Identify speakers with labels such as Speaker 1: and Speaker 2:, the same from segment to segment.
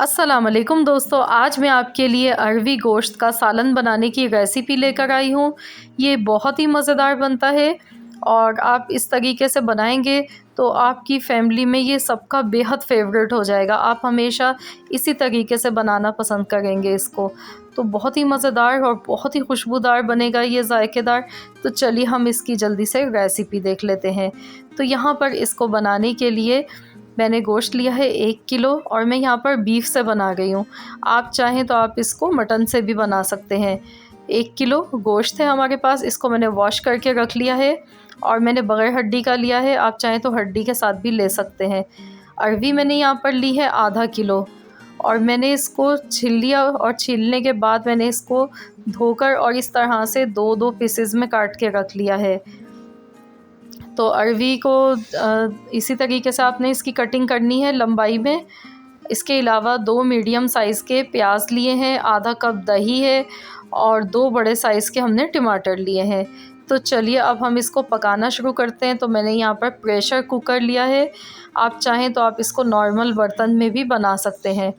Speaker 1: अस्सलाम वालेकुम दोस्तों, आज मैं आपके लिए अरवी गोश्त का सालन बनाने की रेसिपी लेकर आई हूँ। ये बहुत ही मज़ेदार बनता है और आप इस तरीके से बनाएंगे तो आपकी फ़ैमिली में ये सबका बेहद फ़ेवरेट हो जाएगा। आप हमेशा इसी तरीके से बनाना पसंद करेंगे इसको। तो बहुत ही मज़ेदार और बहुत ही खुशबूदार बनेगा ये, ज़ायकेदार। तो चलिए हम इसकी जल्दी से रेसिपी देख लेते हैं। तो यहाँ पर इसको बनाने के लिए मैंने गोश्त लिया है 1 किलो और मैं यहाँ पर बीफ से बना रही हूँ। आप चाहें तो आप इसको मटन से भी बना सकते हैं। 1 किलो गोश्त है हमारे पास, इसको मैंने वॉश करके रख लिया है और मैंने बग़ैर हड्डी का लिया है। आप चाहें तो हड्डी के साथ भी ले सकते हैं। अरवी मैंने यहाँ पर ली है आधा किलो और मैंने इसको छील लिया और छीलने के बाद मैंने इसको धोकर और इस तरह से 2-2 पीसेज़ में काट के रख लिया है। तो अरवी को इसी तरीके से आपने इसकी कटिंग करनी है लंबाई में। इसके अलावा 2 मीडियम साइज़ के प्याज लिए हैं, आधा कप दही है और 2 बड़े साइज़ के हमने टमाटर लिए हैं। तो चलिए अब हम इसको पकाना शुरू करते हैं। तो मैंने यहाँ पर प्रेशर कुकर लिया है। आप चाहें तो आप इसको नॉर्मल बर्तन में भी बना सकते हैं।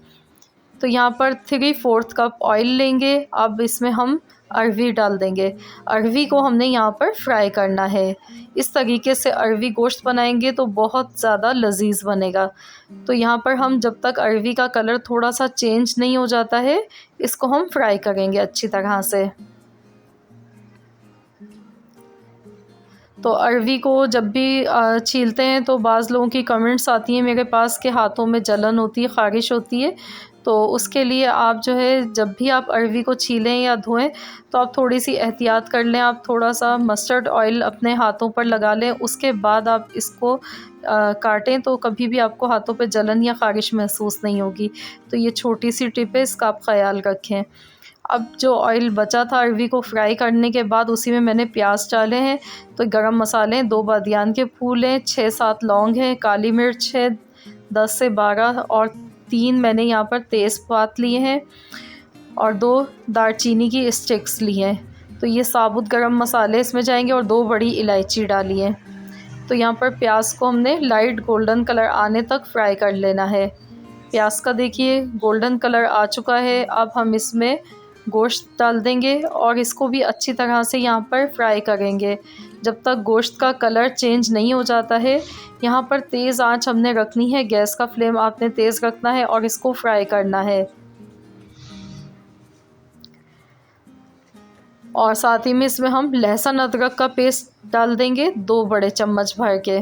Speaker 1: तो यहाँ पर 3/4 कप ऑयल लेंगे। अब इसमें हम अरवी डाल देंगे। अरवी को हमने यहाँ पर फ्राई करना है। इस तरीके से अरवी गोश्त बनाएंगे तो बहुत ज़्यादा लजीज बनेगा। तो यहाँ पर हम जब तक अरवी का कलर थोड़ा सा चेंज नहीं हो जाता है, इसको हम फ्राई करेंगे अच्छी तरह से। तो अरवी को जब भी छीलते हैं तो बाज़ लोगों की कमेंट्स आती हैं मेरे पास कि हाथों में जलन होती है, ख़ारिश होती है। तो उसके लिए आप जो है जब भी आप अरवी को छीलें या धोएं तो आप थोड़ी सी एहतियात कर लें। आप थोड़ा सा मस्टर्ड ऑयल अपने हाथों पर लगा लें, उसके बाद आप इसको काटें तो कभी भी आपको हाथों पे जलन या ख़ारिश महसूस नहीं होगी। तो ये छोटी सी टिप है, इसका आप ख़याल रखें। अब जो ऑयल बचा था अरवी को फ्राई करने के बाद उसी में मैंने प्याज डाले हैं। तो गरम मसाले 2 बादियान के फूल हैं, 6-7 लौंग हैं, काली मिर्च है 10 से 12 और 3 मैंने यहाँ पर तेज़पात लिए हैं और 2 दालचीनी की स्टिक्स ली हैं। तो ये साबुत गरम मसाले इसमें जाएंगे और 2 बड़ी इलायची डाली है। तो यहाँ पर प्याज को हमने लाइट गोल्डन कलर आने तक फ्राई कर लेना है। प्याज का देखिए गोल्डन कलर आ चुका है। अब हम इसमें गोश्त डाल देंगे और इसको भी अच्छी तरह से यहाँ पर फ्राई करेंगे जब तक गोश्त का कलर चेंज नहीं हो जाता है। यहाँ पर तेज़ आंच हमने रखनी है, गैस का फ्लेम आपने तेज़ रखना है और इसको फ्राई करना है। और साथ ही में इसमें हम लहसुन अदरक का पेस्ट डाल देंगे 2 बड़े चम्मच भर के।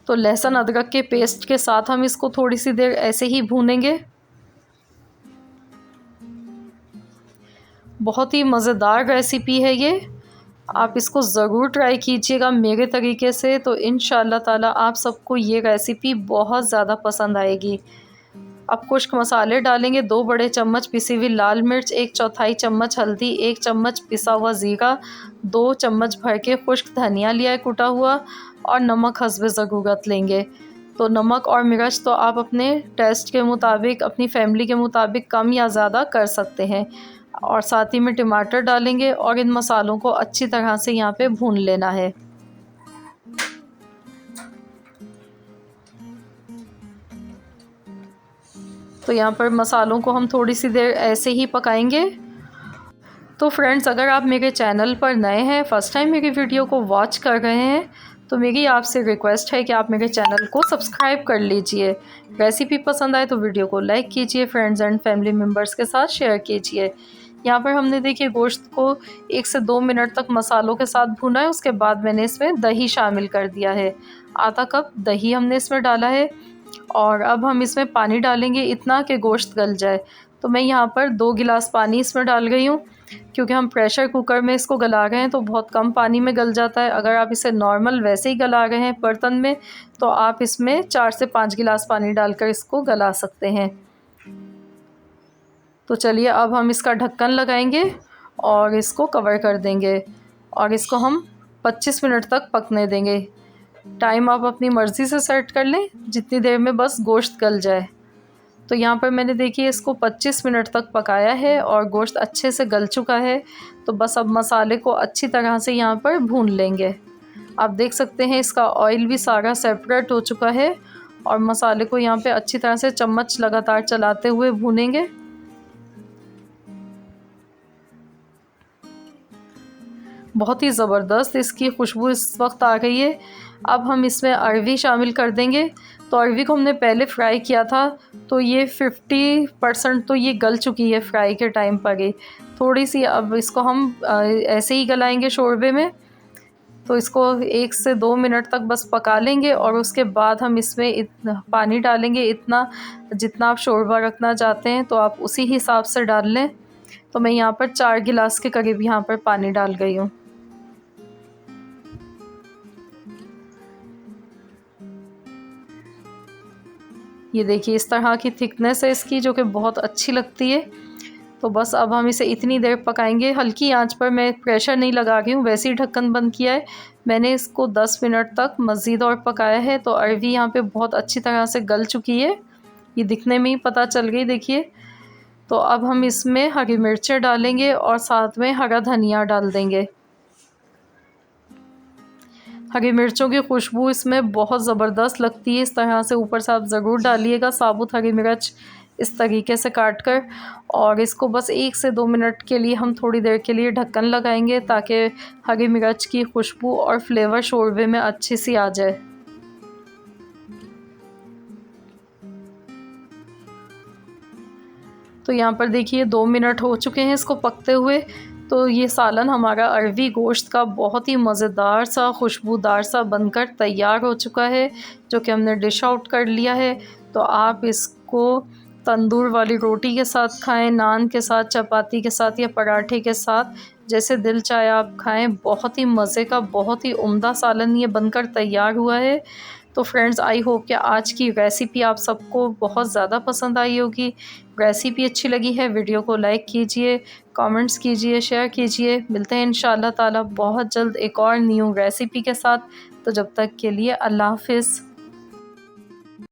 Speaker 1: तो लहसुन अदरक के पेस्ट के साथ हम इसको थोड़ी सी देर ऐसे ही भूनेंगे। बहुत ही मज़ेदार रेसिपी है ये, आप इसको ज़रूर ट्राई कीजिएगा मेरे तरीके से। तो इंशाअल्लाह ताला आप सबको ये रेसिपी बहुत ज़्यादा पसंद आएगी। अब खुश्क मसाले डालेंगे, 2 बड़े चम्मच पिसी हुई लाल मिर्च, 1/4 चम्मच हल्दी, 1 चम्मच पिसा हुआ ज़ीरा, 2 चम्मच भर के खुश्क धनिया लिया है कुटा हुआ और नमक हस्बे ज़रूरत लेंगे। तो नमक और मिर्च तो आप अपने टेस्ट के मुताबिक, अपनी फैमिली के मुताबिक कम या ज़्यादा कर सकते हैं। और साथ ही में टमाटर डालेंगे और इन मसालों को अच्छी तरह से यहाँ पे भून लेना है। तो यहाँ पर मसालों को हम थोड़ी सी देर ऐसे ही पकाएंगे। तो फ्रेंड्स, अगर आप मेरे चैनल पर नए हैं, फ़र्स्ट टाइम मेरी वीडियो को वॉच कर रहे हैं, तो मेरी आपसे रिक्वेस्ट है कि आप मेरे चैनल को सब्सक्राइब कर लीजिए। रेसिपी पसंद आए तो वीडियो को लाइक कीजिए, फ्रेंड्स एंड फैमिली मेम्बर्स के साथ शेयर कीजिए। यहाँ पर हमने देखिए गोश्त को 1 से 2 मिनट तक मसालों के साथ भुना है। उसके बाद मैंने इसमें दही शामिल कर दिया है, आधा कप दही हमने इसमें डाला है। और अब हम इसमें पानी डालेंगे इतना कि गोश्त गल जाए। तो मैं यहाँ पर 2 गिलास पानी इसमें डाल गई हूँ, क्योंकि हम प्रेशर कुकर में इसको गला रहे हैं तो बहुत कम पानी में गल जाता है। अगर आप इसे नॉर्मल वैसे ही गला रहे हैं बर्तन में तो आप इसमें 4 से 5 गिलास पानी डालकर इसको गला सकते हैं। तो चलिए अब हम इसका ढक्कन लगाएंगे और इसको कवर कर देंगे और इसको हम 25 मिनट तक पकने देंगे। टाइम आप अपनी मर्ज़ी से सेट कर लें, जितनी देर में बस गोश्त गल जाए। तो यहाँ पर मैंने देखिए इसको 25 मिनट तक पकाया है और गोश्त अच्छे से गल चुका है। तो बस अब मसाले को अच्छी तरह से यहाँ पर भून लेंगे। आप देख सकते हैं इसका ऑयल भी सारा सेपरेट हो चुका है और मसाले को यहाँ पे अच्छी तरह से चम्मच लगातार चलाते हुए भूनेंगे। बहुत ही ज़बरदस्त इसकी खुशबू इस वक्त आ गई है। अब हम इसमें अरवी शामिल कर देंगे। तो अरवी को हमने पहले फ्राई किया था, तो ये 50% तो ये गल चुकी है फ्राई के टाइम पर ही। थोड़ी सी अब इसको हम ऐसे ही गलाएंगे शोरबे में। तो इसको 1 से 2 मिनट तक बस पका लेंगे और उसके बाद हम इसमें इतना पानी डालेंगे, इतना जितना आप शोरबा रखना चाहते हैं तो आप उसी हिसाब से डाल लें। तो मैं यहाँ पर 4 गिलास के करीब यहाँ पर पानी डाल गई हूँ। ये देखिए इस तरह की थिकनेस है इसकी, जो कि बहुत अच्छी लगती है। तो बस अब हम इसे इतनी देर पकाएंगे, हल्की आंच पर। मैं प्रेशर नहीं लगा रही हूँ, वैसे ही ढक्कन बंद किया है। मैंने इसको 10 मिनट तक मज़ीद और पकाया है। तो अरवी यहाँ पे बहुत अच्छी तरह से गल चुकी है, ये दिखने में ही पता चल गई, देखिए। तो अब हम इसमें हरी मिर्चें डालेंगे और साथ में हरा धनिया डाल देंगे। हरी मिर्चों की खुशबू इसमें बहुत ज़बरदस्त लगती है। इस तरह से ऊपर से आप ज़रूर डालिएगा साबुत हरी मिर्च इस तरीके से काट कर। और इसको बस 1 से 2 मिनट के लिए हम थोड़ी देर के लिए ढक्कन लगाएंगे, ताकि हरी मिर्च की खुशबू और फ्लेवर शोरबे में अच्छी सी आ जाए। तो यहाँ पर देखिए 2 मिनट हो चुके हैं इसको पकते हुए। तो ये सालन हमारा अरवी गोश्त का बहुत ही मज़ेदार सा, खुशबूदार सा बनकर तैयार हो चुका है, जो कि हमने डिश आउट कर लिया है। तो आप इसको तंदूर वाली रोटी के साथ खाएं, नान के साथ, चपाती के साथ या पराठे के साथ, जैसे दिल चाहे आप खाएं। बहुत ही मज़े का, बहुत ही उम्दा सालन ये बनकर तैयार हुआ है। तो फ्रेंड्स, आई होप कि आज की रेसिपी आप सबको बहुत ज़्यादा पसंद आई होगी। रेसिपी अच्छी लगी है, वीडियो को लाइक कीजिए, कमेंट्स कीजिए, शेयर कीजिए। मिलते हैं इंशाअल्लाह ताला बहुत जल्द एक और न्यू रेसिपी के साथ। तो जब तक के लिए अल्लाह हाफ़िज़।